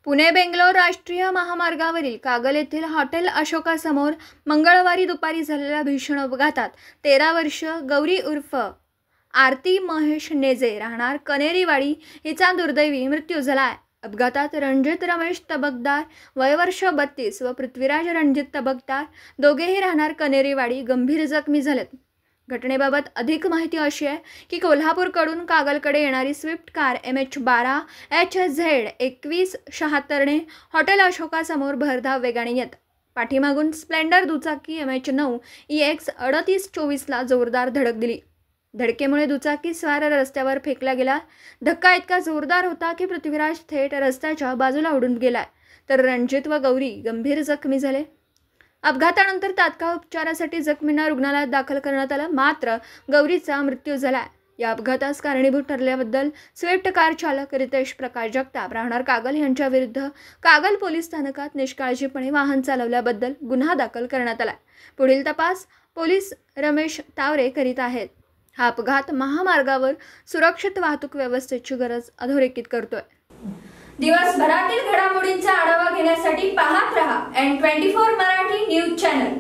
पुणे बेंगलोर राष्ट्रीय महामार्गावरील कागल येथील हॉटेल अशोकासमोर मंगळवारी दुपारी झालेल्या भीषण अपघातात 13 वर्ष गौरी उर्फ आरती महेश नेजे राहणार कनेरीवाडी हिचा दुर्दैवी मृत्यू झाला आहे। अपघातात रणजित रमेश तबकदार वय वर्ष 32 व पृथ्वीराज रणजित तबकदार दोघेही राहणार कनेरीवाडी गंभीर जखमी झालेत। घटनेबाबत अधिक माहिती अशी आहे की कोल्हापूरकडून कागलकडे येणारी स्विफ्ट कार MH12 HZ 2176 ने हॉटेल अशोकासमोर भरधाव वेगाने येत पाठीमागून स्प्लेंडर दुचाकी MH9 EX 3824 ला जोरदार धडक दिली। धडकेमुळे दुचाकी स्वार रस्त्यावर फेकला गेला। धक्का इतका जोरदार होता की पृथ्वीराज थेट रस्त्याच्या बाजूला उडून गेला, तर रणजित व गौरी गंभीर जखमी झाले। अपघातानंतर तात्काळ उपचारासाठी जखमींना रुग्णालयात दाखल करण्यात आलं, मात्र गौरीचा मृत्यू झाला। या अपघातास कारणीभूत ठरल्याबद्दल स्विफ्ट कार चालक रितेश प्रकाश जगताप राहणार कागल यांच्या विरुद्ध कागल पोलीस स्थानकात निष्काळजीपणे वाहन चालवल्याबद्दल गुन्हा दाखल करण्यात आला। पुढील तपास पोलीस रमेश तावरे करीत आहेत। हा अपघात महामार्गावर सुरक्षित वाहतूक व्यवस्थेची गरज अधोरेखित करतोय। दिवसभरातील घडामोडींचा आढावा घेण्यासाठी पाहत रहा N24 मराठी न्यूज चॅनल।